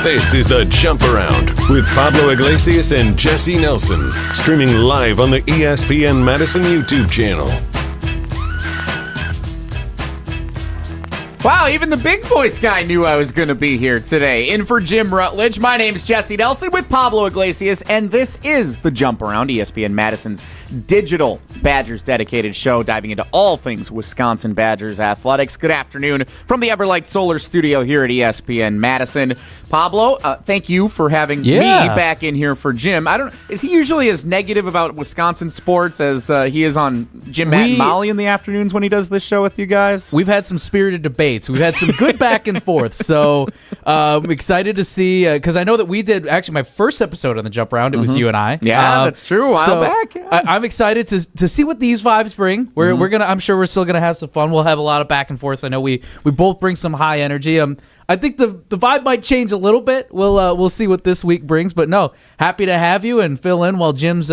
This is The Jump Around with Pablo Iglesias and Jesse Nelson, streaming live on the ESPN Madison YouTube channel. Wow, even the big voice guy knew I was going to be here today. In for Jim Rutledge, my name's Jesse Nelson with Pablo Iglesias, and this is The Jump Around, ESPN Madison's digital Badgers dedicated show, diving into all things Wisconsin Badgers athletics. Good afternoon from the Everlight Solar Studio here at ESPN Madison. Pablo, thank you for having me back in here for Jim. Is he usually as negative about Wisconsin sports as he is on Jim, Matt, and Molly in the afternoons when he does this show with you guys? We've had some spirited debates. We've had some good back and forth. So I'm excited to see, because I know that we did, actually, my first episode on The Jump Around, it was you and I. Yeah, that's true. A while back. Yeah. I'm excited to see what these vibes bring. We're gonna. I'm sure we're still gonna have some fun. We'll have a lot of back and forth. I know we both bring some high energy. I think the vibe might change a little bit. We'll see what this week brings. But no, happy to have you and fill in while Jim's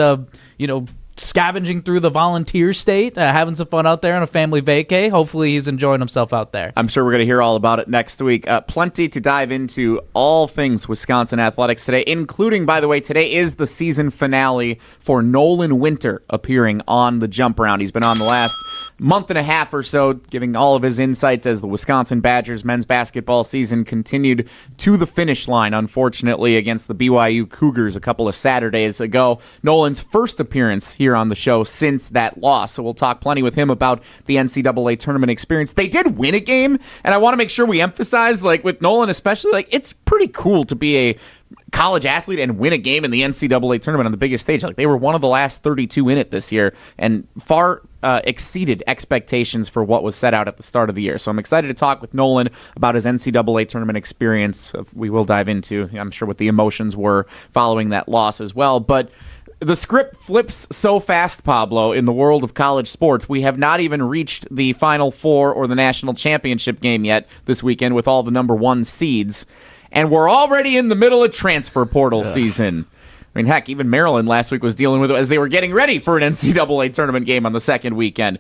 scavenging through the volunteer state, having some fun out there on a family vacay. Hopefully he's enjoying himself out there. I'm sure we're going to hear all about it next week. Plenty to dive into all things Wisconsin athletics today, including, by the way, today is the season finale for Nolan Winter appearing on The Jump Around. He's been on the last month and a half or so, giving all of his insights as the Wisconsin Badgers men's basketball season continued to the finish line, unfortunately, against the BYU Cougars a couple of Saturdays ago. Nolan's first appearance here on the show since that loss, so we'll talk plenty with him about the NCAA tournament experience. They did win a game, and I want to make sure we emphasize, with Nolan especially, it's pretty cool to be a college athlete and win a game in the NCAA tournament on the biggest stage. They were one of the last 32 in it this year, and far exceeded expectations for what was set out at the start of the year. So I'm excited to talk with Nolan about his NCAA tournament experience. We will dive into, I'm sure, what the emotions were following that loss as well. But the script flips so fast, Pablo, in the world of college sports. We have not even reached the Final Four or the national championship game yet this weekend with all the number one seeds. And we're already in the middle of transfer portal season. I mean, heck, even Maryland last week was dealing with it as they were getting ready for an NCAA tournament game on the second weekend.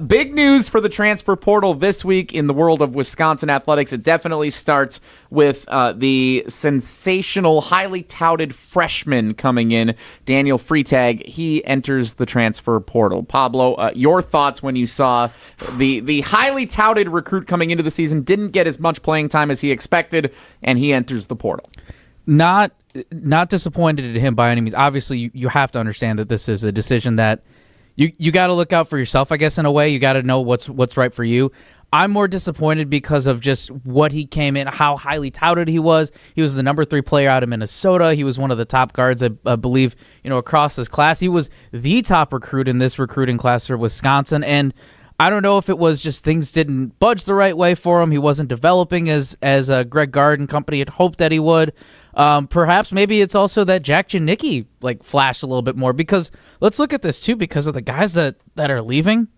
Big news for the transfer portal this week in the world of Wisconsin athletics. It definitely starts with the sensational, highly touted freshman coming in, Daniel Freitag. He enters the transfer portal. Pablo, your thoughts when you saw the highly touted recruit coming into the season, didn't get as much playing time as he expected, and he enters the portal. Not disappointed in him by any means. Obviously, you have to understand that this is a decision that you got to look out for yourself, I guess, in a way. You got to know what's right for you. I'm more disappointed because of just what he came in, how highly touted he was. He was the number 3 player out of Minnesota. He was one of the top guards, I believe, across this class. He was the top recruit in this recruiting class for Wisconsin, and I don't know if it was just things didn't budge the right way for him. He wasn't developing as Greg Gard and company had hoped that he would. Perhaps maybe it's also that Jack Janicki flashed a little bit more, because let's look at this too, because of the guys that are leaving.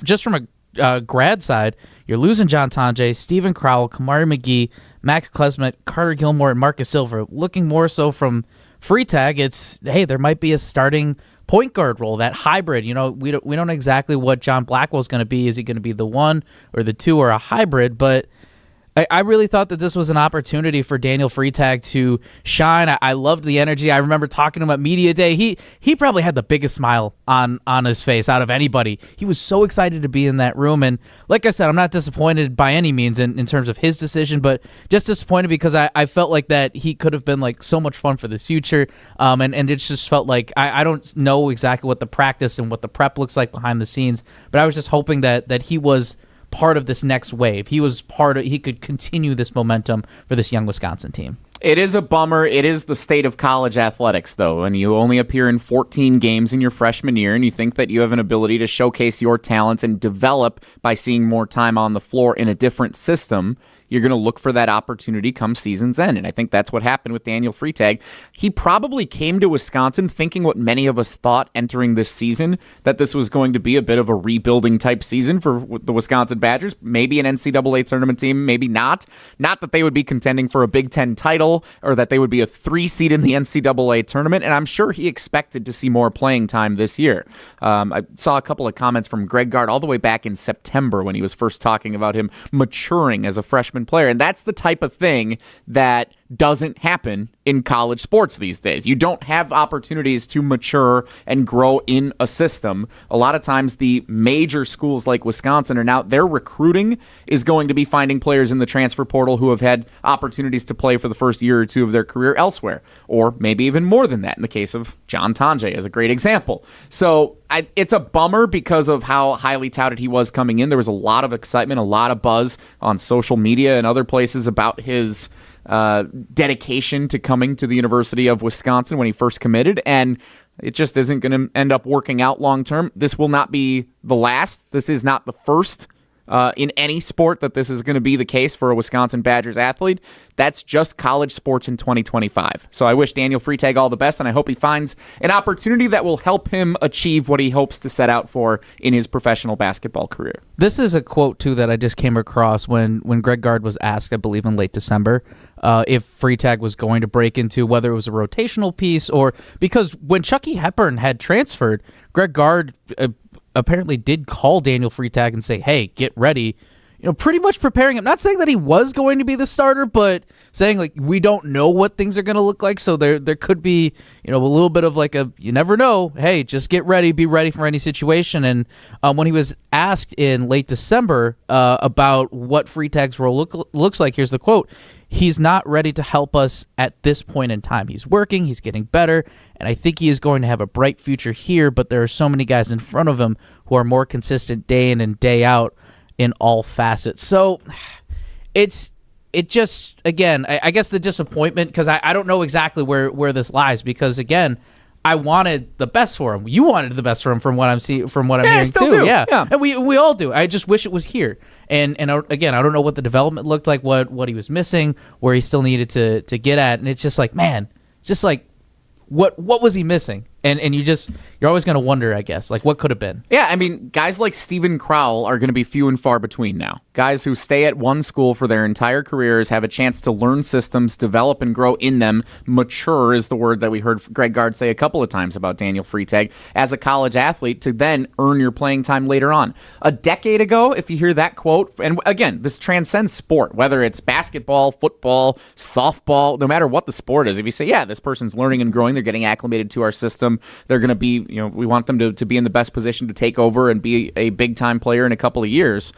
Just from a grad side, you're losing John Tonje, Stephen Crowell, Kamari McGee, Max Klesmet, Carter Gilmore, and Marcus Silver. Looking more so from Freitag, it's, hey, there might be a starting point guard role, that hybrid. We don't know exactly what John Blackwell's going to be. Is he going to be the 1 or the 2 or a hybrid? But I really thought that this was an opportunity for Daniel Freitag to shine. I loved the energy. I remember talking to him at Media Day. He probably had the biggest smile on his face out of anybody. He was so excited to be in that room. And like I said, I'm not disappointed by any means in terms of his decision, but just disappointed because I felt like that he could have been so much fun for the future. And it just felt like I don't know exactly what the practice and what the prep looks like behind the scenes, but I was just hoping that he was part of this next wave. He could continue this momentum for this young Wisconsin team. It is a bummer. It is the state of college athletics, though, and you only appear in 14 games in your freshman year, and you think that you have an ability to showcase your talents and develop by seeing more time on the floor in a different system. You're going to look for that opportunity come season's end, and I think that's what happened with Daniel Freitag. He probably came to Wisconsin thinking what many of us thought entering this season, that this was going to be a bit of a rebuilding type season for the Wisconsin Badgers, maybe an NCAA tournament team, maybe not. Not that they would be contending for a Big Ten title or that they would be a 3 seed in the NCAA tournament, and I'm sure he expected to see more playing time this year. I saw a couple of comments from Greg Gard all the way back in September when he was first talking about him maturing as a freshman Wisconsin player. And that's the type of thing that doesn't happen in college sports these days. You don't have opportunities to mature and grow in a system. A lot of times the major schools like Wisconsin are now, their recruiting is going to be finding players in the transfer portal who have had opportunities to play for the first year or two of their career elsewhere, or maybe even more than that in the case of John Tonje as a great example. So it's a bummer because of how highly touted he was coming in. There was a lot of excitement, a lot of buzz on social media and other places about his dedication to coming to the University of Wisconsin when he first committed, and it just isn't going to end up working out long term. This will not be the last. This is not the first in any sport that this is going to be the case for a Wisconsin Badgers athlete. That's just college sports in 2025. So I wish Daniel Freitag all the best, and I hope he finds an opportunity that will help him achieve what he hopes to set out for in his professional basketball career. This is a quote, too, that I just came across when Greg Gard was asked, I believe in late December, if Freitag was going to break into whether it was a rotational piece or because when Chucky Hepburn had transferred, Greg Gard apparently did call Daniel Freitag and say, hey, get ready, pretty much preparing him, not saying that he was going to be the starter, but saying like, we don't know what things are going to look like. So there could be, a little bit of like you never know. Hey, just get ready, be ready for any situation. And when he was asked in late December about what Freitag's role looks like, here's the quote. He's not ready to help us at this point in time. He's working, he's getting better, and I think he is going to have a bright future here, but there are so many guys in front of him who are more consistent day in and day out in all facets. So it just, again, I guess the disappointment, because I don't know exactly where this lies, because, again, I wanted the best for him. You wanted the best for him from what I'm hearing too. Do. Yeah. And we all do. I just wish it was here. And again, I don't know what the development looked like, what he was missing, where he still needed to get at. And it's just like, man, just like what was he missing? And you're always going to wonder, I guess, like what could have been. Yeah, I mean, guys like Steven Crowell are going to be few and far between now. Guys who stay at one school for their entire careers, have a chance to learn systems, develop and grow in them. Mature is the word that we heard Greg Gard say a couple of times about Daniel Freitag as a college athlete to then earn your playing time later on. A decade ago, if you hear that quote, and again, this transcends sport, whether it's basketball, football, softball, no matter what the sport is. If you say, yeah, this person's learning and growing, they're getting acclimated to our system, they're going to be, we want them to be in the best position to take over and be a big-time player in a couple of years.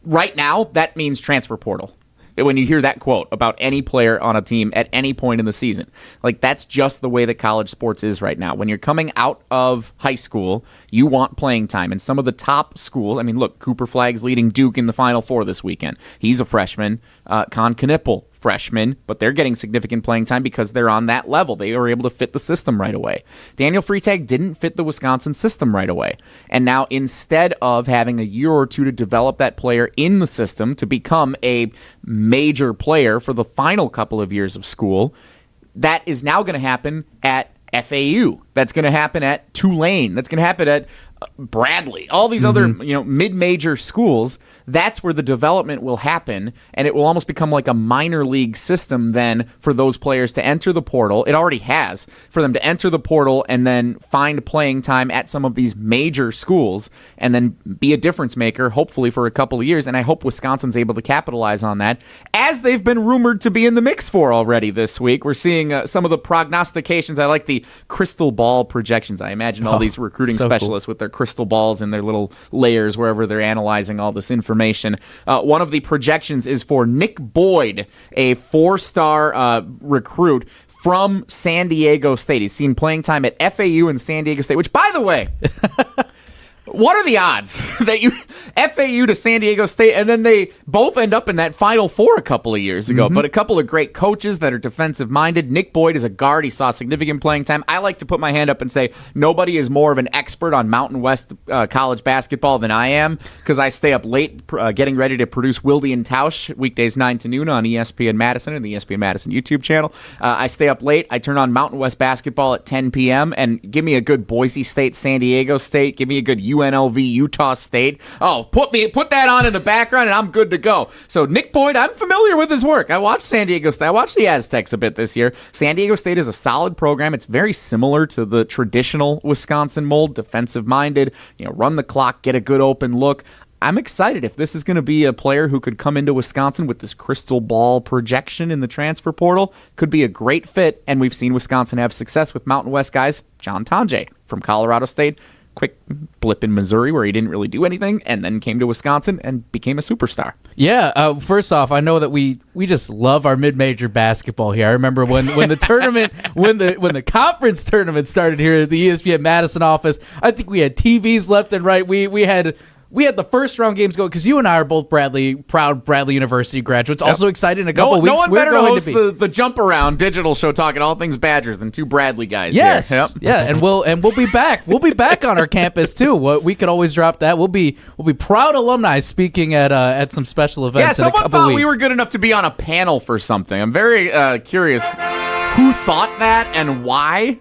Right now, that means transfer portal. When you hear that quote about any player on a team at any point in the season, like that's just the way that college sports is right now. When you're coming out of high school, you want playing time. And some of the top schools, I mean, look, Cooper Flagg's leading Duke in the Final Four this weekend. He's a freshman. Con Knippel, freshman, but they're getting significant playing time because they're on that level. They were able to fit the system right away. Daniel Freitag didn't fit the Wisconsin system right away. And now instead of having a year or two to develop that player in the system to become a major player for the final couple of years of school, that is now going to happen at FAU. That's going to happen at Tulane. That's going to happen at Bradley, all these other mid-major schools. That's where the development will happen, and it will almost become like a minor league system then for those players to enter the portal. It already has, for them to enter the portal and then find playing time at some of these major schools and then be a difference maker, hopefully for a couple of years. And I hope Wisconsin's able to capitalize on that, as they've been rumored to be in the mix for already this week. We're seeing some of the prognostications. I like the crystal ball projections. I imagine all these recruiting specialists with their crystal balls in their little layers wherever they're analyzing all this information. One of the projections is for Nick Boyd, a 4-star recruit from San Diego State. He's seen playing time at FAU and San Diego State, which, by the way, what are the odds that you FAU to San Diego State and then they both end up in that Final Four a couple of years ago? But a couple of great coaches that are defensive minded. Nick Boyd is a guard. He saw significant playing time. I like to put my hand up and say nobody is more of an expert on Mountain West college basketball than I am, because I stay up late getting ready to produce Wilde and Tausch weekdays 9 to noon on ESPN Madison and the ESPN Madison YouTube channel. I stay up late. I turn on Mountain West basketball at 10 p.m. and give me a good Boise State, San Diego State. Give me a good UNLV, Utah State. Oh, put that on in the background and I'm good to go. So Nick Boyd, I'm familiar with his work. I watched San Diego State. I watched the Aztecs a bit this year. San Diego State is a solid program. It's very similar to the traditional Wisconsin mold, defensive minded, run the clock, get a good open look. I'm excited if this is going to be a player who could come into Wisconsin with this crystal ball projection in the transfer portal. Could be a great fit, and we've seen Wisconsin have success with Mountain West guys. John Tonje from Colorado State. Quick blip in Missouri where he didn't really do anything, and then came to Wisconsin and became a superstar. Yeah, first off, I know that we just love our mid-major basketball here. I remember when the tournament, when the conference tournament started here at the ESPN Madison office, I think we had TVs left and right. We had the first round games going because you and I are both proud Bradley University graduates. Also excited in a couple weeks. No one better to host the Jump Around digital show talking all things Badgers than two Bradley guys. Yes, here. Yep. Yeah, and we'll be back. We'll be back on our campus too. We could always drop that. We'll be proud alumni speaking at some special events. Yeah, in a couple someone thought weeks. we were good enough to be on a panel for something. I'm very curious who thought that and why.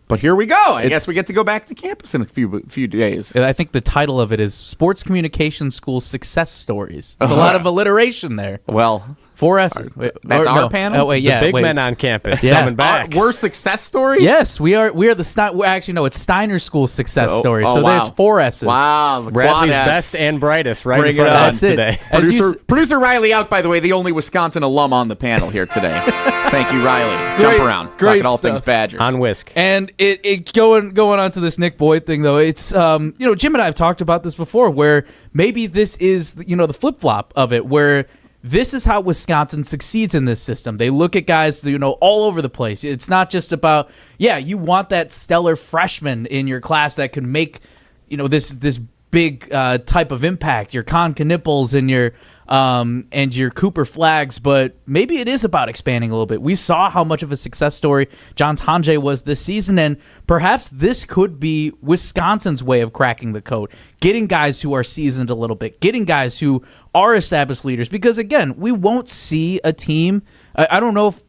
But here we go. I guess we get to go back to campus in a few days. I think the title of it is Sports Communication School Success Stories. There's a lot of alliteration there. Well, 4 S's. That's our panel? Oh, wait, yeah. The big men on campus Yeah. coming back. We're success stories? Yes, we are the actually, no, it's Steiner School Success Stories. So wow. there's 4 S's. Wow. The Bradley's quad S. best and brightest right Bring in front it of on. us That's it. today. As Producer Riley out, by the way, the only Wisconsin alum on the panel here today. Thank you, Riley. Jump around. great Talking all stuff. things Badgers. On Whisk. And it going on to this Nick Boyd thing though, it's Jim and I have talked about this before, where maybe this is the flip flop of it, where this is how Wisconsin succeeds in this system. They look at guys all over the place. It's not just about you want that stellar freshman in your class that can make this big type of impact. Your Con Knipples and your Cooper Flags, but maybe it is about expanding a little bit. We saw how much of a success story John Tonje was this season, and perhaps this could be Wisconsin's way of cracking the code, getting guys who are seasoned a little bit, getting guys who are established leaders, because again, we won't see a team, I don't know if,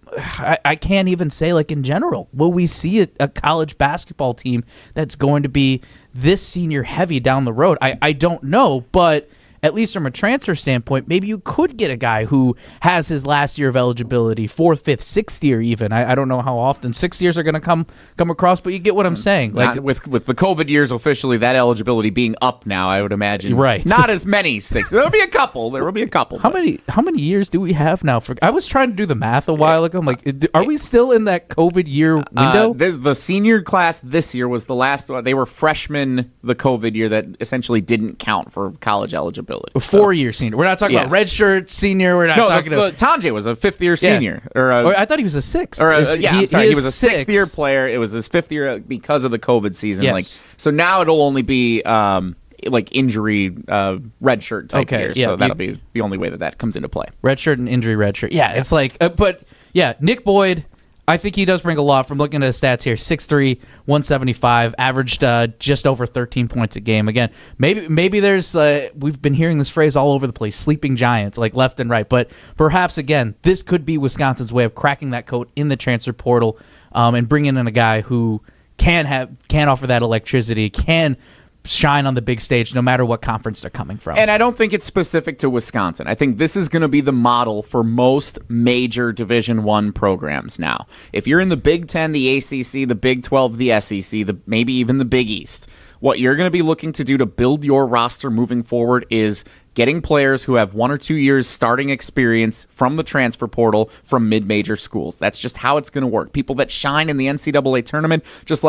I can't even say in general, will we see a college basketball team that's going to be this senior heavy down the road? I don't know, but at least from a transfer standpoint, maybe you could get a guy who has his last year of eligibility, 4th, 5th, 6th year even. I don't know how often 6 years are going to come across, but you get what I'm saying. With the COVID years officially, that eligibility being up now, I would imagine. Right. Not as many 6. There will be a couple. How many years do we have now? I was trying to do the math a while ago. I'm like, are we still in that COVID year window? The senior class this year was the last one. They were freshmen the COVID year that essentially didn't count for college eligibility. A 4-year senior. We're not talking about redshirt senior. We're not talking about Tonje was a 5th-year senior. Or I thought he was a 6th. I'm sorry. He was a 6th-year player. It was his 5th year because of the COVID season. Yes. So now it'll only be injury redshirt type years. So that'll be the only way that comes into play. Redshirt and injury redshirt. Yeah, it's but Nick Boyd, I think he does bring a lot from looking at his stats here. 6'3", 175, averaged just over 13 points a game. Again, maybe there's we've been hearing this phrase all over the place, sleeping giants, left and right. But perhaps, again, this could be Wisconsin's way of cracking that code in the transfer portal and bringing in a guy who can offer that electricity, can shine on the big stage no matter what conference they're coming from. And I don't think it's specific to Wisconsin. I think this is going to be the model for most major Division I programs now. If you're in the Big Ten, the ACC, the Big 12, the SEC, maybe even the Big East, what you're going to be looking to do to build your roster moving forward is getting players who have 1 or 2 years starting experience from the transfer portal from mid-major schools. That's just how it's going to work. People that shine in the NCAA tournament, just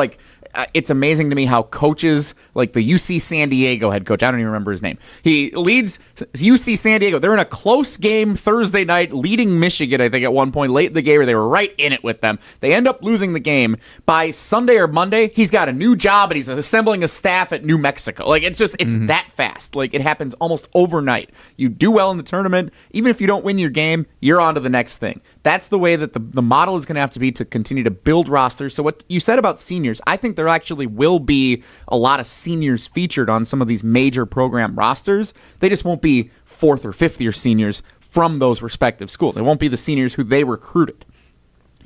it's amazing to me how coaches like the UC San Diego head coach, I don't even remember his name, he leads UC San Diego. They're in a close game Thursday night, leading Michigan, I think, at one point late in the game, where they were right in it with them. They end up losing the game. By Sunday or Monday, he's got a new job and he's assembling a staff at New Mexico. It's that fast. It happens almost overnight. You do well in the tournament, even if you don't win your game, you're on to the next thing. That's the way that the model is going to have to be to continue to build rosters. So what you said about seniors, I think there actually will be a lot of seniors featured on some of these major program rosters. They just won't be 4th or 5th year seniors from those respective schools. It won't be the seniors who they recruited.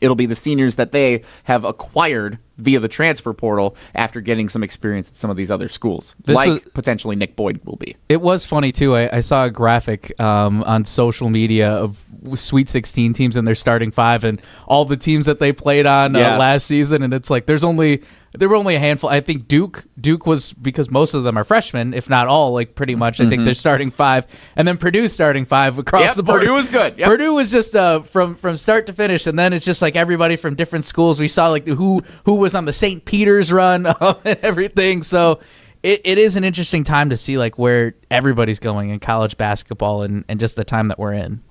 It'll be the seniors that they have acquired via the transfer portal after getting some experience at some of these other schools, potentially Nick Boyd will be. It was funny, too. I saw a graphic on social media of Sweet 16 teams and their starting 5 and all the teams that they played on last season, and it's there's only there were only a handful. I think Duke was, because most of them are freshmen, if not all, like pretty much. I think they're starting 5, and then Purdue's starting 5 across the board. Purdue was good. Yep. Purdue was just from start to finish, and then it's just like everybody from different schools. We saw like who was on the St. Peter's run and everything. So it is an interesting time to see like where everybody's going in college basketball and just the time that we're in.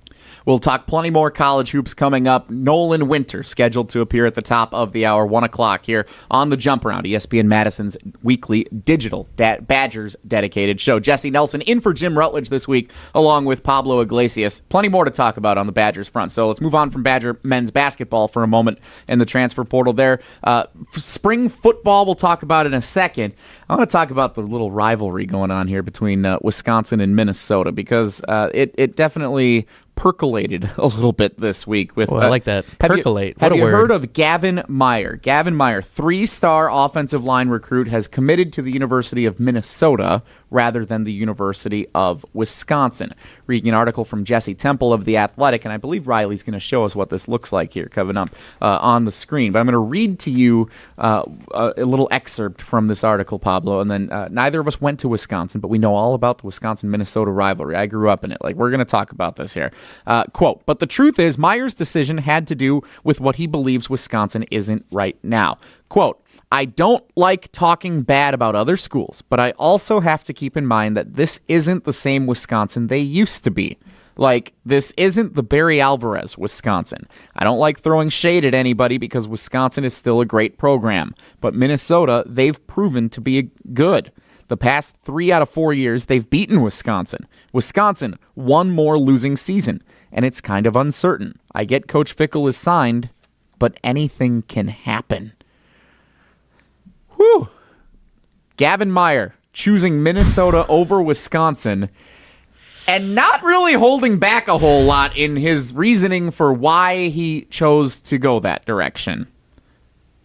We'll talk plenty more college hoops coming up. Nolan Winter scheduled to appear at the top of the hour, 1 o'clock here on the Jump Around, ESPN Madison's weekly digital Badgers dedicated show. Jesse Nelson in for Jim Rutledge this week, along with Pablo Iglesias. Plenty more to talk about on the Badgers front. So let's move on from Badger men's basketball for a moment in the transfer portal there. Spring football, we'll talk about in a second. I want to talk about the little rivalry going on here between Wisconsin and Minnesota, because it definitely percolated a little bit this week. With I like that. Percolate. Have you heard of Gavin Meyer? Gavin Meyer, 3-star offensive line recruit, has committed to the University of Minnesota rather than the University of Wisconsin. Reading an article from Jesse Temple of The Athletic, and I believe Riley's going to show us what this looks like here coming up on the screen. But I'm going to read to you a little excerpt from this article, Pablo, and then neither of us went to Wisconsin, but we know all about the Wisconsin-Minnesota rivalry. I grew up in it. Like, we're going to talk about this here. Quote, but the truth is, Meyer's decision had to do with what he believes Wisconsin isn't right now. Quote, I don't like talking bad about other schools, but I also have to keep in mind that this isn't the same Wisconsin they used to be. Like, this isn't the Barry Alvarez Wisconsin. I don't like throwing shade at anybody because Wisconsin is still a great program. But Minnesota, they've proven to be good. The past 3 out of 4 years, they've beaten Wisconsin. Wisconsin, one more losing season, and it's kind of uncertain. I get Coach Fickell is signed, but anything can happen. Whew. Gavin Meyer choosing Minnesota over Wisconsin, and not really holding back a whole lot in his reasoning for why he chose to go that direction.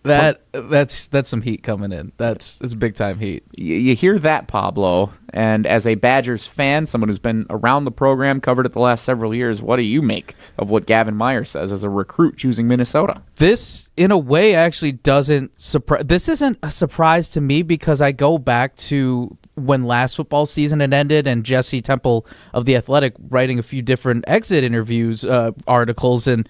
That's some heat coming in. It's big time heat. You hear that, Pablo? And as a Badgers fan, someone who's been around the program, covered it the last several years, what do you make of what Gavin Meyer says as a recruit choosing Minnesota? This, in a way, actually doesn't surprise. This isn't a surprise to me because I go back to when last football season had ended and Jesse Temple of The Athletic writing a few different exit interviews articles, and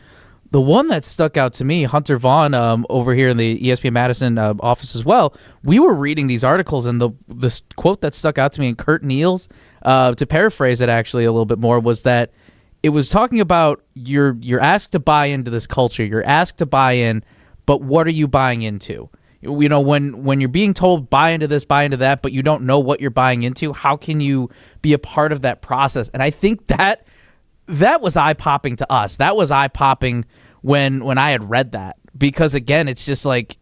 the one that stuck out to me, Hunter Vaughn over here in the ESPN Madison office as well, we were reading these articles, and the quote that stuck out to me, and Kurt Niels, to paraphrase it actually a little bit more, was that it was talking about you're asked to buy into this culture, you're asked to buy in, but what are you buying into? You know, when you're being told buy into this, buy into that, but you don't know what you're buying into, how can you be a part of that process? And I think that was eye-popping to us. That was eye-popping when I had read that, because again, it's just like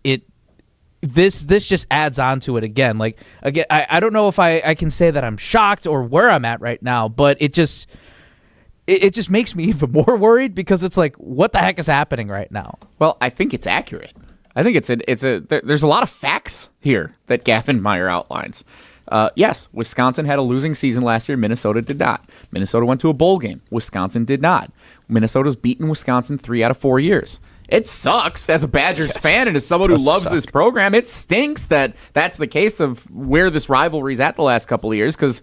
this just adds on to it again. Like, again, I don't know if I can say that I'm shocked or where I'm at right now, but it just makes me even more worried, because it's like, what the heck is happening right now? Well, I think it's accurate. I think there's a lot of facts here that Gavin Meyer outlines. Yes, Wisconsin had a losing season last year. Minnesota did not. Minnesota went to a bowl game. Wisconsin did not. Minnesota's beaten Wisconsin 3 out of 4 years. It sucks as a Badgers fan and as someone who loves this program. It stinks that that's the case of where this rivalry's at the last couple of years, because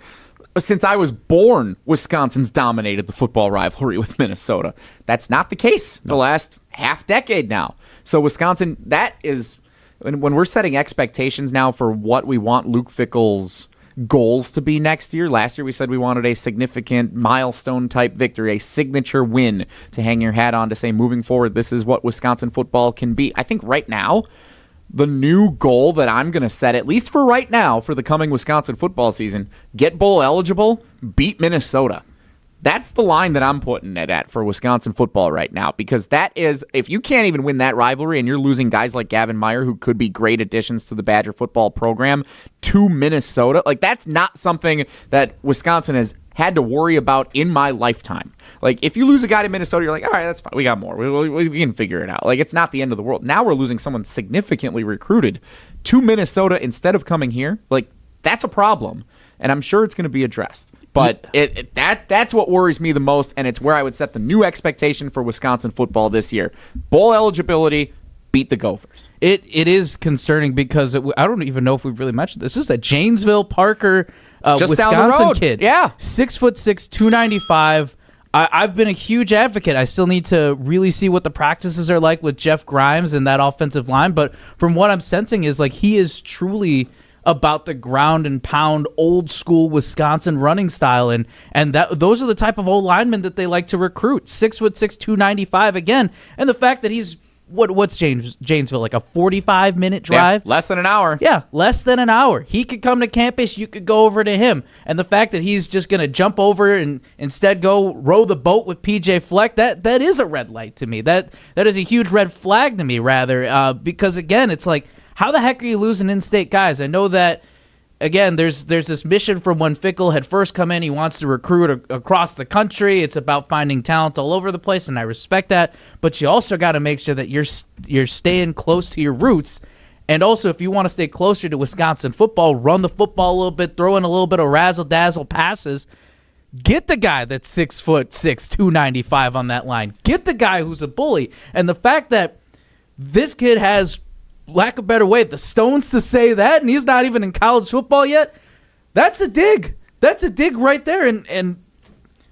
since I was born, Wisconsin's dominated the football rivalry with Minnesota. That's not the case the last half decade now. So Wisconsin, that is, when we're setting expectations now for what we want Luke Fickell's goals to be next year. Last year we said we wanted a significant milestone type victory, a signature win to hang your hat on to say, moving forward, this is what Wisconsin football can be. I think right now, the new goal that I'm going to set, at least for right now, for the coming Wisconsin football season, get bowl eligible, beat Minnesota. That's the line that I'm putting it at for Wisconsin football right now, because that is, if you can't even win that rivalry and you're losing guys like Gavin Meyer, who could be great additions to the Badger football program, to Minnesota, like, that's not something that Wisconsin has had to worry about in my lifetime. Like, if you lose a guy to Minnesota, you're like, all right, that's fine. We got more. We can figure it out. Like, it's not the end of the world. Now we're losing someone significantly recruited to Minnesota instead of coming here. Like, that's a problem, and I'm sure it's going to be addressed. But that's what worries me the most, and it's where I would set the new expectation for Wisconsin football this year. Bowl eligibility, beat the Gophers. It is concerning because I don't even know if we've really mentioned this. This is a Janesville Parker, Just down the Wisconsin road. kid. Yeah. 6'6", 295. I've been a huge advocate. I still need to really see what the practices are like with Jeff Grimes and that offensive line. But from what I'm sensing is like he is truly about the ground and pound old school Wisconsin running style. And those are the type of old linemen that they like to recruit. 6'6", 295 again. And the fact that he's what's Janesville, like a 45-minute drive? Yeah, less than an hour. Yeah, less than an hour. He could come to campus, you could go over to him. And the fact that he's just going to jump over and instead go row the boat with PJ Fleck, that is a red light to me. That is a huge red flag to me, rather, because, again, it's like, how the heck are you losing in-state guys? I know that, again, there's this mission from when Fickell had first come in. He wants to recruit across the country. It's about finding talent all over the place, and I respect that. But you also got to make sure that you're staying close to your roots. And also, if you want to stay closer to Wisconsin football, run the football a little bit, throw in a little bit of razzle-dazzle passes. Get the guy that's 6'6", 295 on that line. Get the guy who's a bully. And the fact that this kid has, lack of a better way, the stones to say that, and he's not even in college football yet, that's a dig. That's a dig right there. And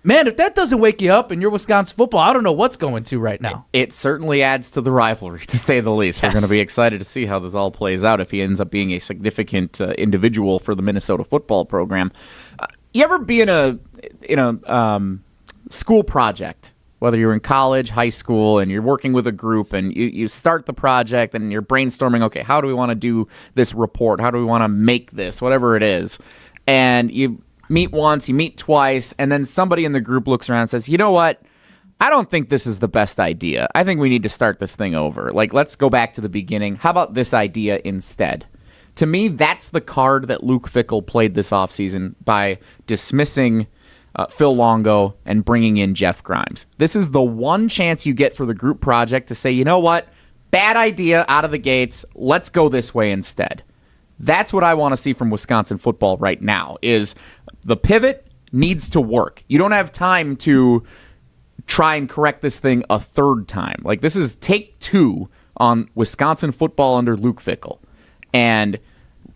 man, if that doesn't wake you up in your Wisconsin football, I don't know what's going to right now. It certainly adds to the rivalry, to say the least. Yes. We're going to be excited to see how this all plays out if he ends up being a significant individual for the Minnesota football program. You ever be in a school project, whether you're in college, high school, and you're working with a group, and you start the project, and you're brainstorming, okay, how do we want to do this report? How do we want to make this? Whatever it is. And you meet once, you meet twice, and then somebody in the group looks around and says, you know what? I don't think this is the best idea. I think we need to start this thing over. Like, let's go back to the beginning. How about this idea instead? To me, that's the card that Luke Fickell played this offseason by dismissing Phil Longo and bringing in Jeff Grimes. This is the one chance you get for the group project to say, you know what? Bad idea out of the gates. Let's go this way instead. That's what I want to see from Wisconsin football right now, is the pivot needs to work. You don't have time to try and correct this thing a third time. Like, this is take 2 on Wisconsin football under Luke Fickell. And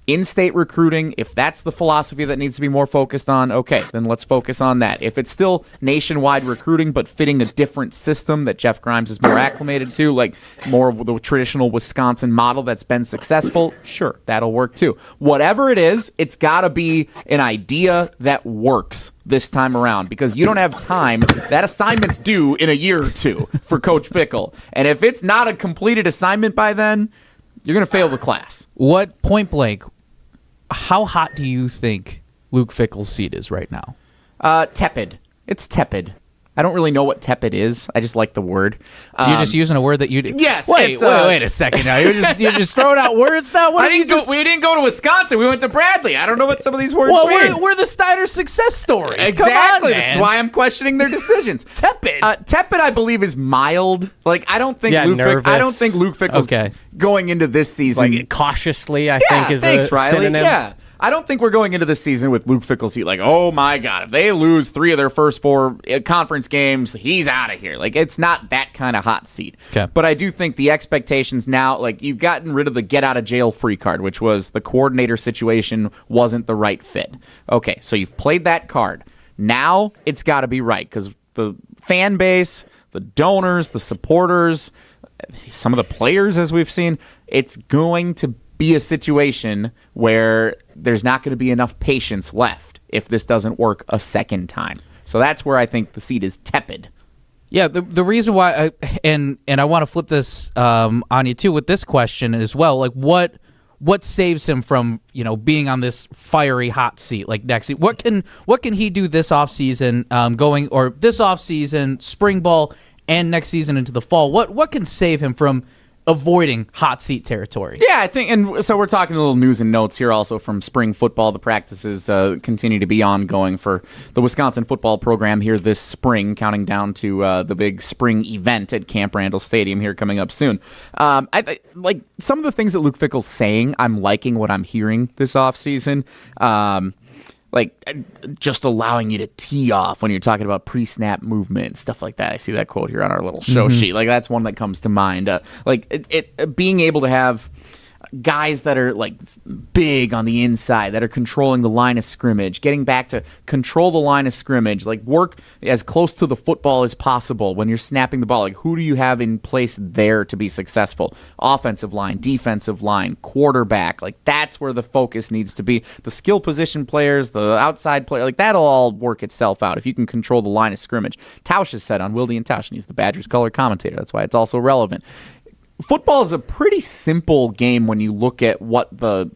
in-state recruiting, if that's the philosophy that needs to be more focused on, okay, then let's focus on that. If it's still nationwide recruiting but fitting a different system that Jeff Grimes is more acclimated to, like more of the traditional Wisconsin model that's been successful, sure, that'll work too. Whatever it is, it's got to be an idea that works this time around, because you don't have time. That assignment's due in a year or two for Coach Fickell. And if it's not a completed assignment by then, you're going to fail the class. What, point blank, how hot do you think Luke Fickell's seat is right now? Tepid. It's tepid. I don't really know what tepid is. I just like the word. You're just using a word that you... Yes. Wait a second now. You're just throwing out words now? We didn't go to Wisconsin. We went to Bradley. I don't know what some of these words mean. We're the Steiner success stories. Exactly. Come on, this is why I'm questioning their decisions. Tepid. Tepid, I believe, is mild. Like, I don't think Luke Fickell's going into this season. Like, cautiously, I think is thanks, a Riley. synonym. Yeah. I don't think we're going into this season with Luke Fickell's seat like, oh my God, if they lose 3 of their first 4 conference games, he's out of here. Like, it's not that kind of hot seat. Okay. But I do think the expectations now, like, you've gotten rid of the get out of jail free card, which was the coordinator situation wasn't the right fit. Okay, so you've played that card. Now it's got to be right, because the fan base, the donors, the supporters, some of the players, as we've seen, it's going to be a situation where there's not going to be enough patience left if this doesn't work a second time. So that's where I think the seat is tepid. Yeah, the reason why, and I want to flip this on you too with this question as well. Like, what saves him from being on this fiery hot seat like next seat? What can he do this offseason, this offseason, spring ball, and next season into the fall? What can save him from avoiding hot seat territory? Yeah, I think, and so we're talking a little news and notes here also from spring football. The practices continue to be ongoing for the Wisconsin football program here this spring, counting down to the big spring event at Camp Randall Stadium here coming up soon. I like some of the things that Luke Fickell's saying. I'm liking what I'm hearing this offseason. just allowing you to tee off when you're talking about pre-snap movement, stuff like that. I see that quote here on our little show sheet. Like, that's one that comes to mind. Being able to have guys that are like big on the inside, that are controlling the line of scrimmage, getting back to control the line of scrimmage, like work as close to the football as possible when you're snapping the ball. Like, who do you have in place there to be successful? Offensive line, defensive line, quarterback. Like, that's where the focus needs to be. The skill position players, the outside player, like, that'll all work itself out if you can control the line of scrimmage. Tausch has said on Wilde and Tausch, and he's the Badgers color commentator. That's why it's also relevant. Football is a pretty simple game when you look at what the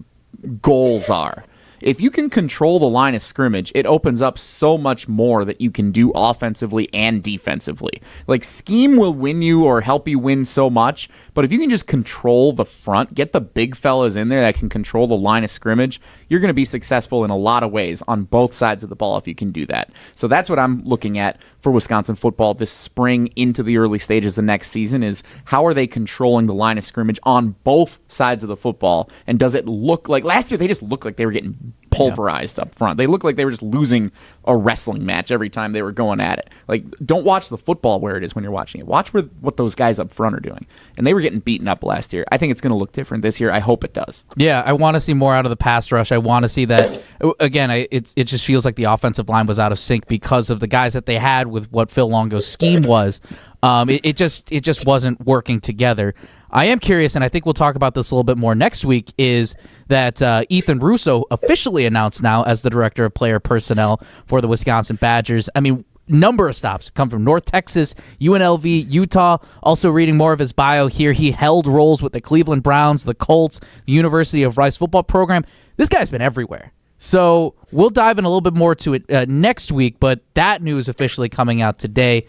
goals are. If you can control the line of scrimmage, it opens up so much more that you can do offensively and defensively. Like, scheme will win you or help you win so much, but if you can just control the front, get the big fellas in there that can control the line of scrimmage, you're going to be successful in a lot of ways on both sides of the ball if you can do that. So that's what I'm looking at for Wisconsin football this spring into the early stages of next season, is how are they controlling the line of scrimmage on both sides of the football, and does it look like last year they just looked like they were getting pulverized up front. They looked like they were just losing a wrestling match every time they were going at it. Like, don't watch the football where it is when you're watching it. Watch what those guys up front are doing. And they were getting beaten up last year. I think it's going to look different this year. I hope it does. Yeah, I want to see more out of the pass rush. I want to see that. Again, it just feels like the offensive line was out of sync because of the guys that they had with what Phil Longo's scheme was. It just wasn't working together. I am curious, and I think we'll talk about this a little bit more next week, is that Ethan Russo officially announced now as the Director of Player Personnel for the Wisconsin Badgers. I mean, number of stops come from North Texas, UNLV, Utah. Also reading more of his bio here, he held roles with the Cleveland Browns, the Colts, the University of Rice football program. This guy's been everywhere. So we'll dive in a little bit more to it next week, but that news officially coming out today.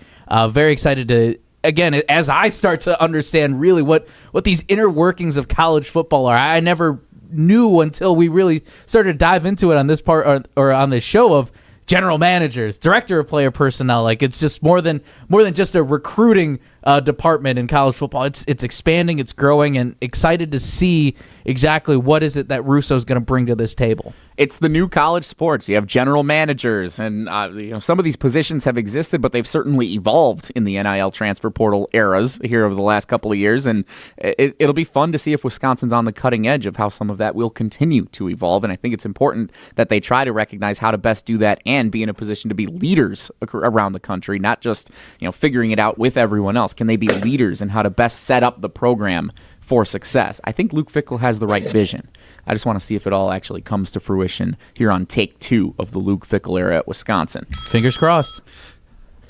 Very excited to, again, as I start to understand really what these inner workings of college football are. I never knew until we really started to dive into it on this part or on this show of general managers, director of player personnel. Like, it's just more than just a recruiting department in college football. It's expanding, it's growing, and excited to see exactly what is it that Russo's going to bring to this table. It's the new college sports. You have general managers, and some of these positions have existed, but they've certainly evolved in the NIL transfer portal eras here over the last couple of years, and it'll be fun to see if Wisconsin's on the cutting edge of how some of that will continue to evolve, and I think it's important that they try to recognize how to best do that and be in a position to be leaders around the country, not just figuring it out with everyone else. Can they be leaders in how to best set up the program for success? I think Luke Fickell has the right vision. I just want to see if it all actually comes to fruition here on take 2 of the Luke Fickell era at Wisconsin. Fingers crossed.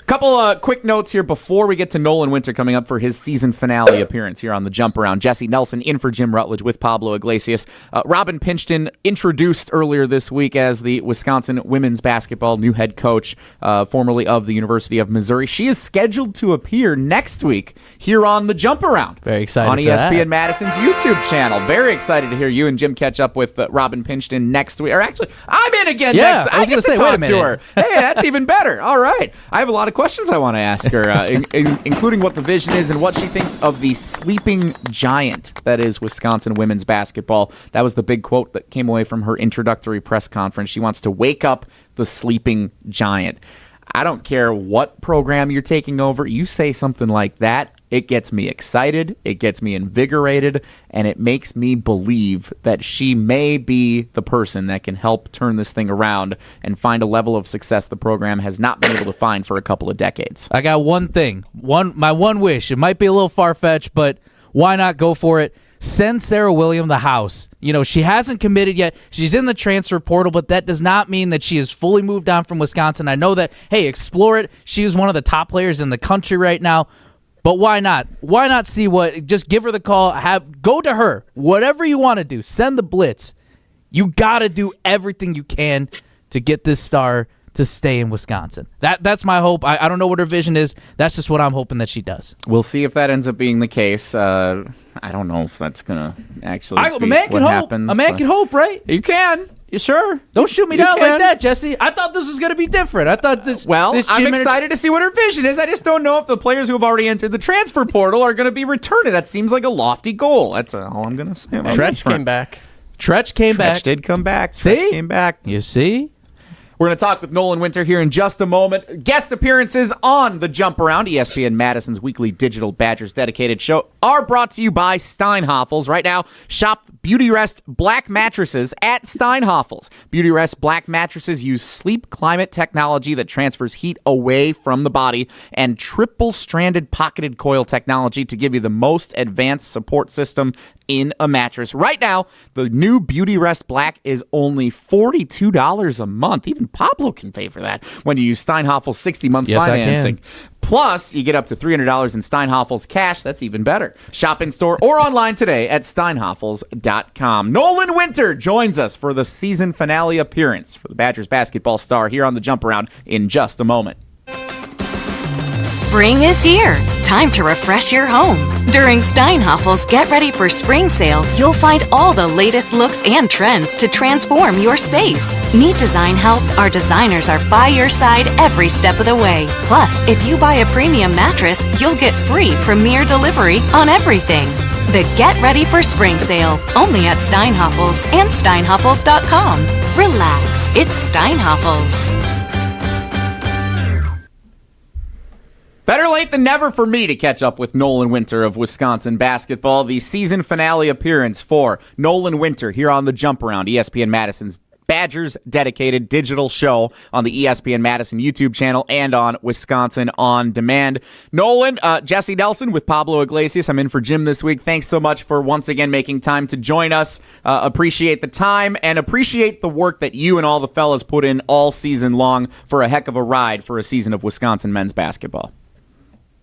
Couple quick notes here before we get to Nolan Winter coming up for his season finale appearance here on the Jump Around. Jesse Nelson in for Jim Rutledge with Pablo Iglesias. Robin Pingeton introduced earlier this week as the Wisconsin women's basketball new head coach, formerly of the University of Missouri. She is scheduled to appear next week here on the Jump Around. Very excited on for ESPN that. Madison's YouTube channel. Very excited to hear you and Jim catch up with Robin Pingeton next week. Or actually, I'm in again next. I was going to say, talk wait a minute. to her. Hey, that's even better. All right. I have a lot of questions I want to ask her, including what the vision is and what she thinks of the sleeping giant that is Wisconsin women's basketball. That was the big quote that came away from her introductory press conference. She wants to wake up the sleeping giant. I don't care what program you're taking over. You say something like that, it gets me excited, it gets me invigorated, and it makes me believe that she may be the person that can help turn this thing around and find a level of success the program has not been able to find for a couple of decades. I got one thing, my one wish. It might be a little far-fetched, but why not go for it? Send Sarah William the house. She hasn't committed yet. She's in the transfer portal, but that does not mean that she has fully moved on from Wisconsin. I know that, hey, explore it. She is one of the top players in the country right now. But why not? Why not see just give her the call, go to her. Whatever you want to do, send the blitz. You got to do everything you can to get this star to stay in Wisconsin. That's my hope. I don't know what her vision is. That's just what I'm hoping that she does. We'll see if that ends up being the case. I don't know if that's going to actually be what happens. A man can hope, right? You can. You sure? Don't shoot me down like that, Jesse. I thought this was going to be different. I thought this. Well, I'm excited to see what her vision is. I just don't know if the players who have already entered the transfer portal are going to be returning. That seems like a lofty goal. That's all I'm going to say. Tretch came back. Tretch came back. Tretch did come back. See? Tretch came back. You see? We're going to talk with Nolan Winter here in just a moment. Guest appearances on the Jump Around, ESPN Madison's weekly digital Badgers dedicated show, are brought to you by Steinhoffels. Right now, shop Beauty Rest Black Mattresses at Steinhoffels. Beauty Rest Black Mattresses use sleep climate technology that transfers heat away from the body and triple-stranded pocketed coil technology to give you the most advanced support system in a mattress. Right now, the new Beauty Rest Black is only $42 a month. Even Pablo can pay for that when you use Steinhoffel's 60-month financing. Plus, you get up to $300 in Steinhoffel's cash. That's even better. Shop in store or online today at steinhoffels.com. Nolan Winter joins us for the season finale appearance for the Badgers basketball star here on the Jump Around in just a moment. Spring is here. Time to refresh your home. During Steinhoffel's Get Ready for Spring sale, you'll find all the latest looks and trends to transform your space. Need design help? Our designers are by your side every step of the way. Plus, if you buy a premium mattress, you'll get free premier delivery on everything. The Get Ready for Spring sale, only at Steinhoffel's and steinhoffels.com. Relax, it's Steinhoffel's. Better late than never for me to catch up with Nolan Winter of Wisconsin basketball. The season finale appearance for Nolan Winter here on the Jump Around, ESPN Madison's Badgers dedicated digital show on the ESPN Madison YouTube channel and on Wisconsin On Demand. Nolan, Jesse Nelson with Pablo Iglesias. I'm in for Jim this week. Thanks so much for once again making time to join us. Appreciate the time and appreciate the work that you and all the fellas put in all season long for a heck of a ride for a season of Wisconsin men's basketball.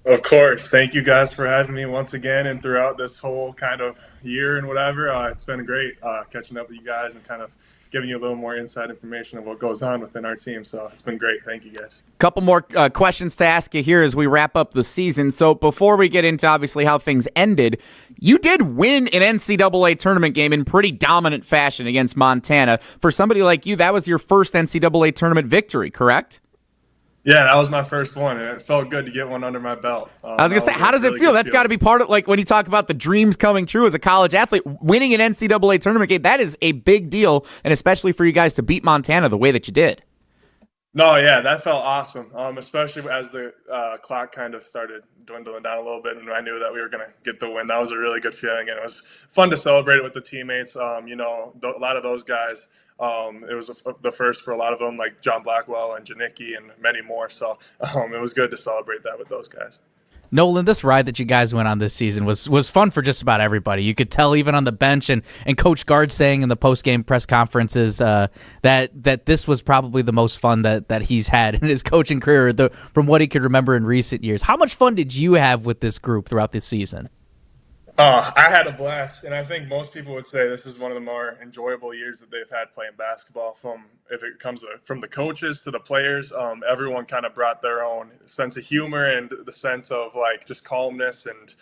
Of course. Thank you guys for having me once again and throughout this whole kind of year and whatever. It's been great catching up with you guys and kind of giving you a little more inside information of what goes on within our team. So it's been great. Thank you, guys. Couple more questions to ask you here as we wrap up the season. So before we get into obviously how things ended, you did win an NCAA tournament game in pretty dominant fashion against Montana. For somebody like you, that was your first NCAA tournament victory, correct? Yeah, that was my first one, and it felt good to get one under my belt. I was going to say, how does it feel? That's got to be part of, like, when you talk about the dreams coming true as a college athlete, winning an NCAA tournament game, that is a big deal, and especially for you guys to beat Montana the way that you did. No, yeah, that felt awesome, especially as the clock kind of started dwindling down a little bit, and I knew that we were going to get the win. That was a really good feeling, and it was fun to celebrate it with the teammates. A lot of those guys, it was the first for a lot of them, like John Blackwell and Janicki and many more. So it was good to celebrate that with those guys. Nolan, this ride that you guys went on this season was fun for just about everybody. You could tell even on the bench, and Coach Guard saying in the post-game press conferences that this was probably the most fun that he's had in his coaching career from what he could remember in recent years. How much fun did you have with this group throughout this season? I had a blast, and I think most people would say this is one of the more enjoyable years that they've had playing basketball. From the coaches to the players, everyone kind of brought their own sense of humor and the sense of like just calmness, and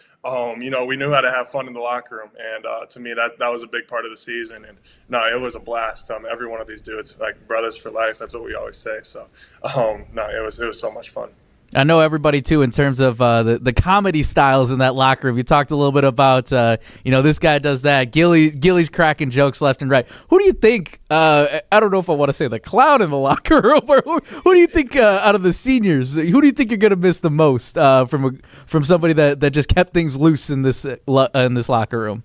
we knew how to have fun in the locker room. And to me, that was a big part of the season. And no, it was a blast. Every one of these dudes, like brothers for life. That's what we always say. So it was so much fun. I know everybody, too, in terms of the comedy styles in that locker room. You talked a little bit about, this guy does that. Gilly's cracking jokes left and right. Who do you think, I don't know if I want to say the clown in the locker room, or who do you think out of the seniors, who do you think you're going to miss the most from somebody that just kept things loose in this locker room?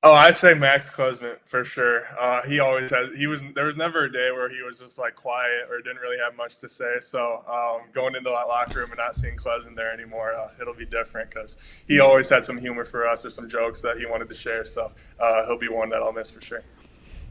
Oh, I'd say Max Klesman for sure. There was never a day where he was just like quiet or didn't really have much to say. So going into that locker room and not seeing Klesman there anymore, it'll be different because he always had some humor for us or some jokes that he wanted to share. So he'll be one that I'll miss for sure.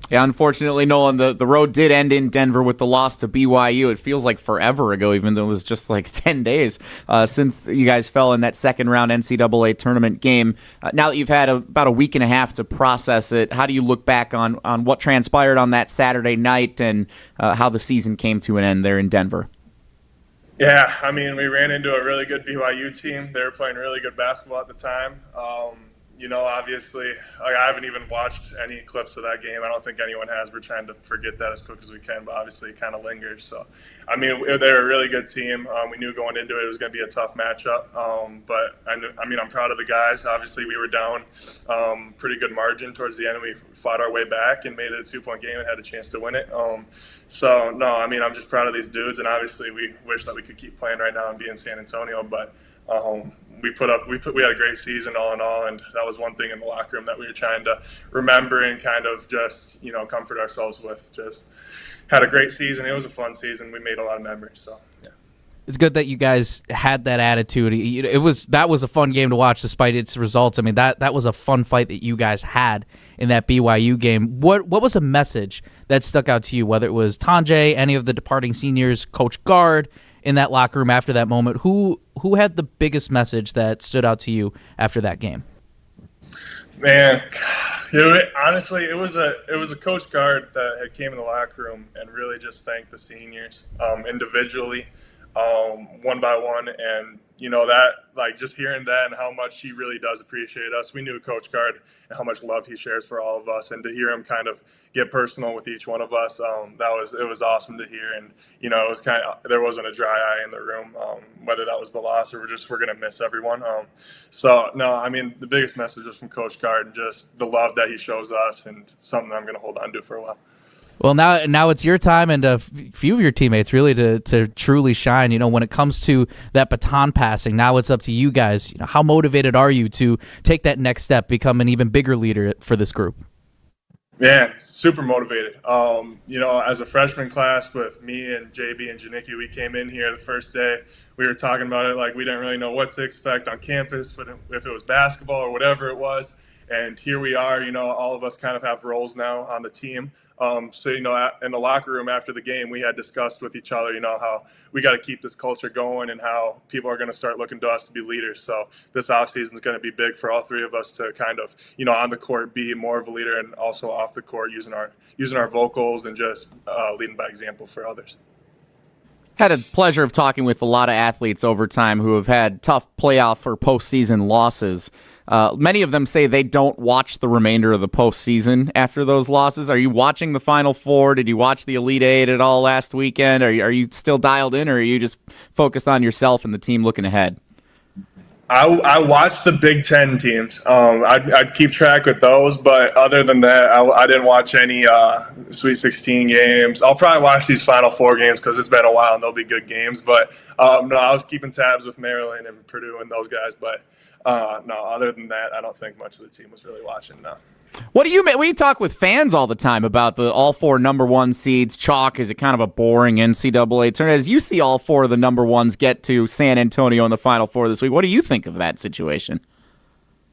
Yeah, unfortunately, Nolan, the road did end in Denver with the loss to BYU. It feels like forever ago, even though it was just like 10 days since you guys fell in that second-round NCAA tournament game. Now that you've had about a week and a half to process it, how do you look back on what transpired on that Saturday night and how the season came to an end there in Denver? Yeah, we ran into a really good BYU team. They were playing really good basketball at the time. Obviously, like, I haven't even watched any clips of that game. I don't think anyone has. We're trying to forget that as quick as we can, but obviously it kind of lingers. So, I mean, they're a really good team. We knew going into it was going to be a tough matchup. But, I'm proud of the guys. Obviously, we were down pretty good margin towards the end, and we fought our way back and made it a 2-point game and had a chance to win it. I'm just proud of these dudes, and obviously we wish that we could keep playing right now and be in San Antonio, but we had a great season all in all, and that was one thing in the locker room that we were trying to remember and kind of just comfort ourselves with. Just had a great season. It was a fun season. We made a lot of memories. So yeah. It's good that you guys had that attitude. That was a fun game to watch despite its results. I mean, that was a fun fight that you guys had in that BYU game. What was a message that stuck out to you, whether it was Tanjay, any of the departing seniors, Coach Guard, in that locker room after that moment? Who had the biggest message that stood out to you after that game? Man, honestly, it was a Coach Guard that had came in the locker room and really just thanked the seniors individually, one by one, and that, like, just hearing that and how much he really does appreciate us. We knew Coach Guard and how much love he shares for all of us, and to hear him kind of get personal with each one of us, it was awesome to hear. And it was there wasn't a dry eye in the room, whether that was the loss or we're gonna miss everyone. The biggest message was from Coach Guard and just the love that he shows us, and it's something I'm gonna hold on to for a while. Well, now it's your time and a few of your teammates really to truly shine. When it comes to that baton passing, now it's up to you guys. How motivated are you to take that next step, become an even bigger leader for this group? Man, super motivated. As a freshman class with me and JB and Janicki, we came in here the first day. We were talking about it like we didn't really know what to expect on campus, but if it was basketball or whatever it was. And here we are, all of us kind of have roles now on the team. In the locker room after the game, we had discussed with each other, how we got to keep this culture going and how people are going to start looking to us to be leaders. So this offseason is going to be big for all three of us to kind of, on the court, be more of a leader, and also off the court using our vocals and just leading by example for others. Had a pleasure of talking with a lot of athletes over time who have had tough playoff or postseason losses. Many of them say they don't watch the remainder of the postseason after those losses. Are you watching the Final Four? Did you watch the Elite Eight at all last weekend? Are you still dialed in, or are you just focused on yourself and the team looking ahead? I watched the Big Ten teams. I'd keep track with those, but other than that, I didn't watch any Sweet 16 games. I'll probably watch these Final Four games because it's been a while and they'll be good games. But I was keeping tabs with Maryland and Purdue and those guys. But other than that, I don't think much of the team was really watching now. What do you mean? We talk with fans all the time about all four number one seeds. Chalk, is it kind of a boring NCAA tournament? As you see all four of the number ones get to San Antonio in the Final Four this week, what do you think of that situation?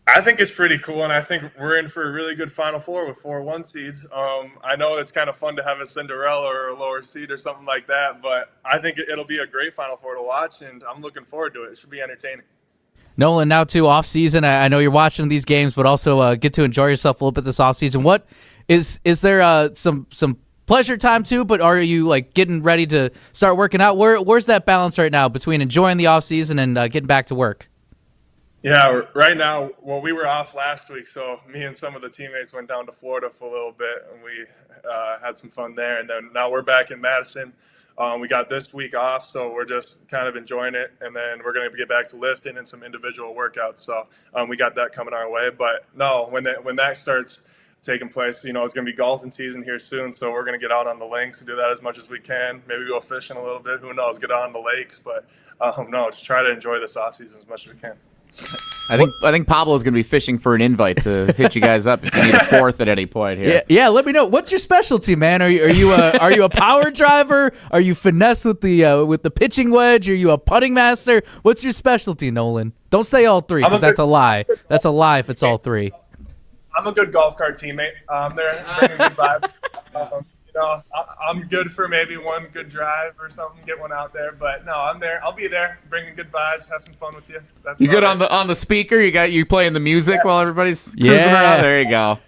I think it's pretty cool, and I think we're in for a really good Final Four with 4 1 seeds. I know it's kind of fun to have a Cinderella or a lower seed or something like that, but I think it'll be a great Final Four to watch, and I'm looking forward to it. It should be entertaining. Nolan, now too off season. I know you're watching these games, but also get to enjoy yourself a little bit this off season. What is there some pleasure time too? But are you like getting ready to start working out? Where's that balance right now between enjoying the off season and getting back to work? Yeah, right now, well, we were off last week, so me and some of the teammates went down to Florida for a little bit, and we had some fun there. And then now we're back in Madison. We got this week off, so we're just kind of enjoying it, and then we're going to get back to lifting and some individual workouts. So we got that coming our way. But no, when that starts taking place, it's going to be golfing season here soon, so we're going to get out on the links and do that as much as we can. Maybe go fishing a little bit. Who knows? Get out on the lakes. But just try to enjoy this off season as much as we can. I think Pablo is going to be fishing for an invite to hit you guys up if you need a fourth at any point here. Yeah. Let me know. What's your specialty, man? Are you a power driver? Are you finesse with the pitching wedge? Are you a putting master? What's your specialty, Nolan? Don't say all three because that's a lie. That's a lie if it's all three. I'm a good golf cart teammate. They're bringing good vibes. I'm good for maybe one good drive or something, get one out there. But no, I'm there. I'll be there, bringing good vibes, have some fun with you. That's you good on the speaker? You playing the music yes. while everybody's cruising around? There you go. I'll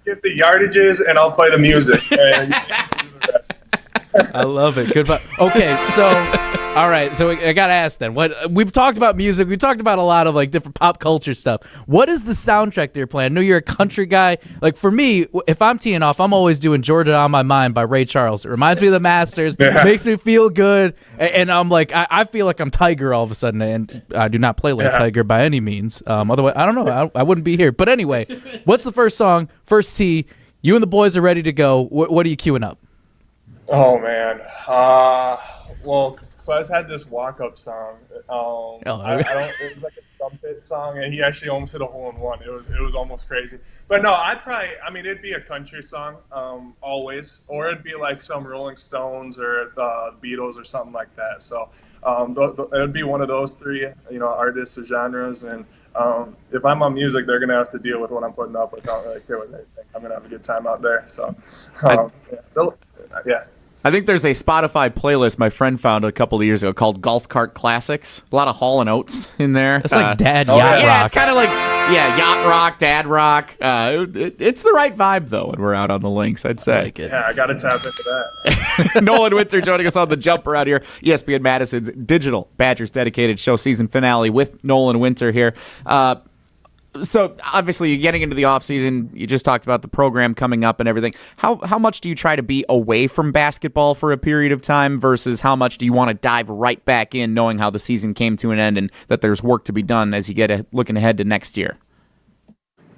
get the yardages and I'll play the music. I love it. Good. Okay, so all right. So I gotta ask then. What we've talked about music. We talked about a lot of like different pop culture stuff. What is the soundtrack that you're playing? I know you're a country guy. Like for me, if I'm teeing off, I'm always doing "Georgia on My Mind" by Ray Charles. It reminds me of the Masters. Makes me feel good, and I'm like, I feel like I'm Tiger all of a sudden. And I do not play like Tiger by any means. Otherwise, I don't know. I wouldn't be here. But anyway, what's the first song? First tee. You and the boys are ready to go. What are you queuing up? Oh man. Well, Quez had this walk-up song. It was like a trumpet song, and he actually almost hit a hole-in-one. It was almost crazy. But no, it'd be a country song, always, or it'd be like some Rolling Stones or the Beatles or something like that. So it'd be one of those three, artists or genres. And if I'm on music, they're gonna have to deal with what I'm putting up with. I don't really care what they think. I'm gonna have a good time out there. So, yeah. I think there's a Spotify playlist my friend found a couple of years ago called Golf Cart Classics. A lot of Hall & Oates in there. It's like dad yacht rock. Yeah, it's kind of like yacht rock, dad rock. It's the right vibe though when we're out on the links, I'd say. I like it. Yeah, I got to tap into that. Nolan Winter joining us on the Jump around here. ESPN Madison's digital Badgers dedicated show season finale with Nolan Winter here. So obviously you're getting into the off season. You just talked about the program coming up and everything. How much do you try to be away from basketball for a period of time versus how much do you want to dive right back in, knowing how the season came to an end and that there's work to be done as you get looking ahead to next year?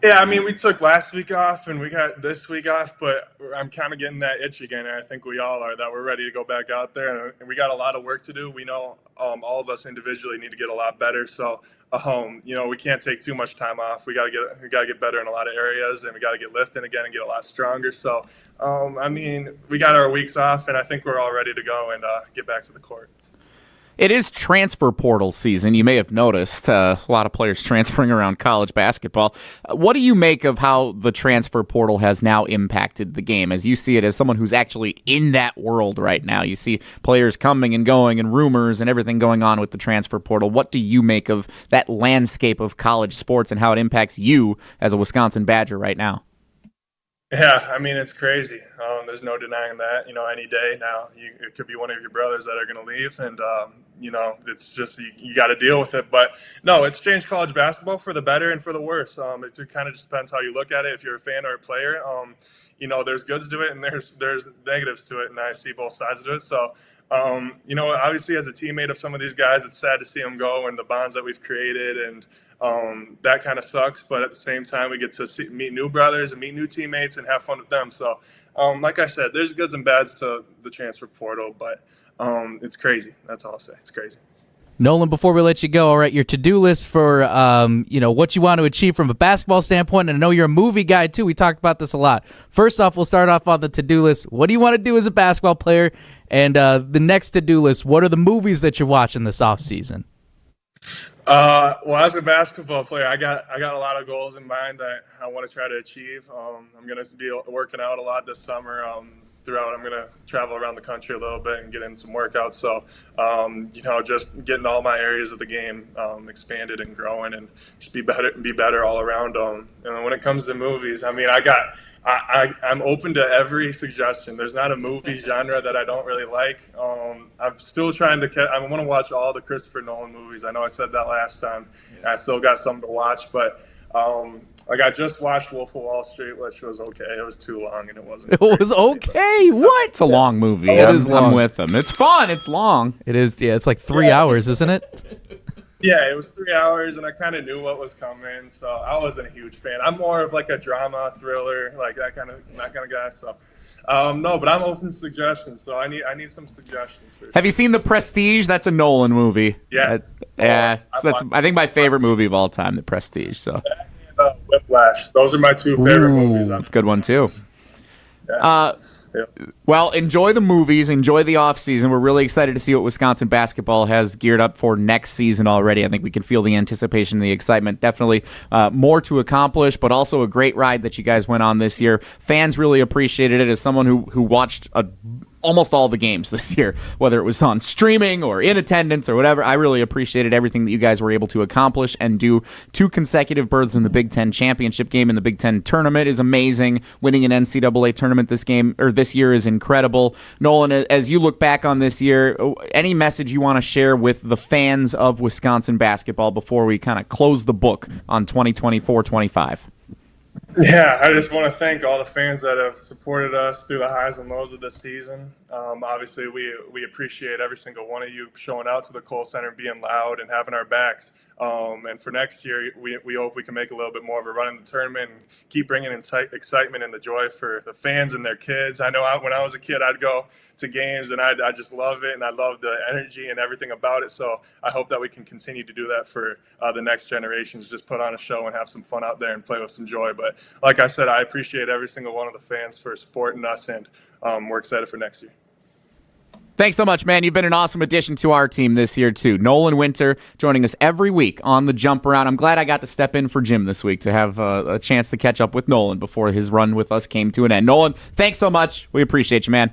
Yeah, I mean, we took last week off and we got this week off, but I'm kind of getting that itch again, and I think we all are, that we're ready to go back out there, and we got a lot of work to do. We know all of us individually need to get a lot better, so we can't take too much time off. We got to get better in a lot of areas, and we got to get lifting again and get a lot stronger. So, we got our weeks off, and I think we're all ready to go and get back to the court. It is transfer portal season. You may have noticed a lot of players transferring around college basketball. What do you make of how the transfer portal has now impacted the game? As you see it, as someone who's actually in that world right now, you see players coming and going and rumors and everything going on with the transfer portal. What do you make of that landscape of college sports and how it impacts you as a Wisconsin Badger right now? Yeah, I mean, it's crazy. There's no denying that. Any day now, it could be one of your brothers that are going to leave, and it's just you got to deal with it. But no, it's changed college basketball for the better and for the worse. It kind of just depends how you look at it. If you're a fan or a player, there's goods to it and there's negatives to it, and I see both sides of it. So, obviously as a teammate of some of these guys, it's sad to see them go and the bonds that we've created, and that kind of sucks. But at the same time, we get to meet new brothers and meet new teammates and have fun with them. So, like I said, there's goods and bads to the transfer portal, but it's crazy. That's all I'll say. It's crazy. Nolan, before we let you go, all right, your to-do list for what you want to achieve from a basketball standpoint, and I know you're a movie guy too. We talked about this a lot. First off, we'll start off on the to-do list. What do you want to do as a basketball player? And the next to-do list, what are the movies that you're watching this offseason? Well, as a basketball player, I got a lot of goals in mind that I want to try to achieve. I'm going to be working out a lot this summer. Throughout, I'm going to travel around the country a little bit and get in some workouts. So, just getting all my areas of the game expanded and growing, and just be better all around. And when it comes to movies, I mean, I'm open to every suggestion. There's not a movie genre that I don't really like. I'm still trying to I want to watch all the Christopher Nolan movies. I know I said that last time. And I still got some to watch, but I just watched Wolf of Wall Street, which was okay. It was too long, and it wasn't. It was okay. What? It's a long movie. It is long. I'm with them. It's fun. It's long. It is. Yeah, it's like 3 hours, isn't it? Yeah, it was 3 hours, and I kind of knew what was coming, so I wasn't a huge fan. I'm more of like a drama, thriller, like that kind of guy. So, no, but I'm open to suggestions. So I need some suggestions. Have you seen The Prestige? That's a Nolan movie. Yes. That's I think my favorite movie of all time, The Prestige. So. Whiplash. Those are my two favorite movies. Good one too. Yeah. Well, enjoy the movies, enjoy the off season. We're really excited to see what Wisconsin basketball has geared up for next season already. I think we can feel the anticipation, the excitement. Definitely more to accomplish, but also a great ride that you guys went on this year. Fans really appreciated it. As someone who watched almost all the games this year, whether it was on streaming or in attendance or whatever. I really appreciated everything that you guys were able to accomplish and do. 2 consecutive berths in the Big Ten championship game and the Big Ten tournament is amazing. Winning an NCAA tournament this year is incredible. Nolan, as you look back on this year, any message you want to share with the fans of Wisconsin basketball before we kind of close the book on 2024-25? Yeah, I just want to thank all the fans that have supported us through the highs and lows of this season. Obviously, we appreciate every single one of you showing out to the Kohl Center, being loud, and having our backs. And for next year, we hope we can make a little bit more of a run in the tournament and keep bringing excitement and the joy for the fans and their kids. I know when I was a kid, I'd go to games and I just love it, and I love the energy and everything about it. So I hope that we can continue to do that for the next generations, just put on a show and have some fun out there and play with some joy. But like I said, I appreciate every single one of the fans for supporting us, and we're excited for next year. Thanks so much, man. You've been an awesome addition to our team this year, too. Nolan Winter joining us every week on the Jump Around. I'm glad I got to step in for Jim this week to have a chance to catch up with Nolan before his run with us came to an end. Nolan, thanks so much. We appreciate you, man.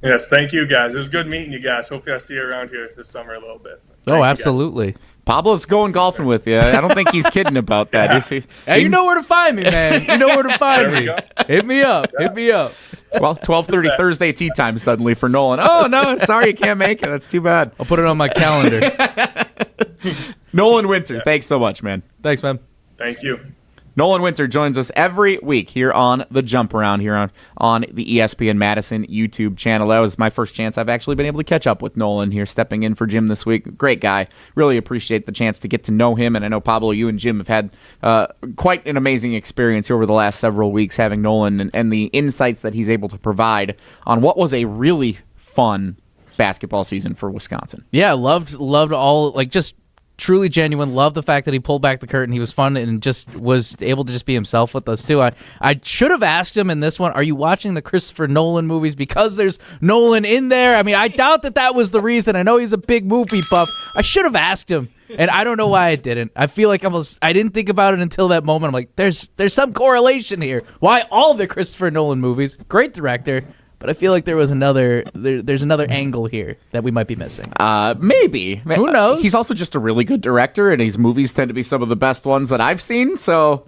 Yes, thank you, guys. It was good meeting you guys. Hopefully I see you around here this summer a little bit. Oh, absolutely. Pablo's going golfing with you. I don't think he's kidding about that. Yeah. Hey, you know where to find me, man. You know where to find me. Hit me up. Yeah. Hit me up. 12:30 Thursday tea time suddenly for Nolan. Oh, no, sorry you can't make it. That's too bad. I'll put it on my calendar. Nolan Winter, thanks so much, man. Thanks, man. Thank you. Nolan Winter joins us every week here on the Jump Around here on the ESPN Madison YouTube channel. That was my first chance I've actually been able to catch up with Nolan here, stepping in for Jim this week. Great guy. Really appreciate the chance to get to know him. And I know, Pablo, you and Jim have had quite an amazing experience over the last several weeks having Nolan and the insights that he's able to provide on what was a really fun basketball season for Wisconsin. Yeah, loved all, just truly genuine. Love the fact that he pulled back the curtain. He was fun and just was able to just be himself with us too. I should have asked him in this one, are you watching the Christopher Nolan movies because there's Nolan in there? I mean, I doubt that was the reason. I know he's a big movie buff. I should have asked him, and I don't know why I didn't. I feel like I didn't think about it until that moment. I'm like, there's some correlation here. Why all the Christopher Nolan movies? Great director. But I feel like there's another angle here that we might be missing. Maybe. Who knows? He's also just a really good director, and his movies tend to be some of the best ones that I've seen. So,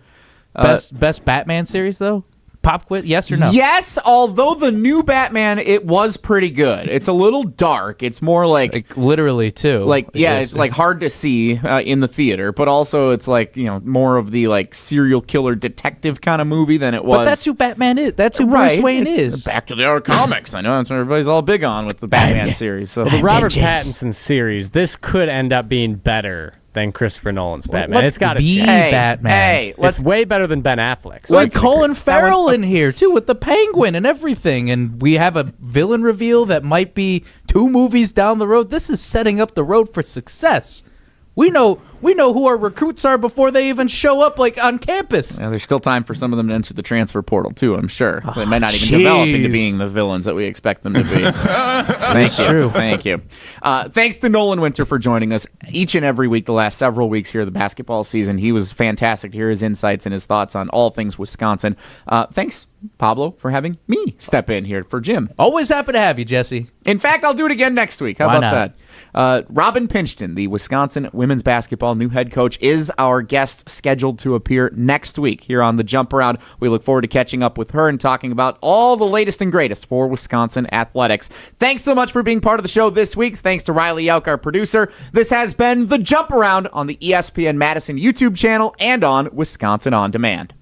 best Batman series though? Pop quiz, yes or no? Yes, although the new Batman, it was pretty good. It's a little dark. It's more like literally too. It's like hard to see in the theater, but also it's like, more of the like serial killer detective kind of movie than it was. But that's who Batman is. That's who Bruce Wayne is. Back to the other comics. I know that's what everybody's all big on with the Batman series. So the Robert Pattinson series, this could end up being better than Christopher Nolan's Batman. It's got to be Batman. Hey, it's way better than Ben Affleck's. Like Colin Farrell in here too with the Penguin and everything, and we have a villain reveal that might be 2 movies down the road. This is setting up the road for success. We know who our recruits are before they even show up on campus. Yeah, there's still time for some of them to enter the transfer portal too, I'm sure. They might not even develop into being the villains that we expect them to be. Thank you. Thanks to Nolan Winter for joining us each and every week the last several weeks here of the basketball season. He was fantastic to hear his insights and his thoughts on all things Wisconsin. Thanks, Pablo, for having me step in here for Jim. Always happy to have you, Jesse. In fact, I'll do it again next week. How Why about not? that? Robin Pingeton, the Wisconsin women's basketball new head coach, is our guest scheduled to appear next week here on the Jump Around. We look forward to catching up with her and talking about all the latest and greatest for Wisconsin athletics. Thanks so much for being part of the show this week. Thanks to Riley Yauk, our producer. This has been the Jump Around on the ESPN Madison YouTube channel and on Wisconsin On Demand.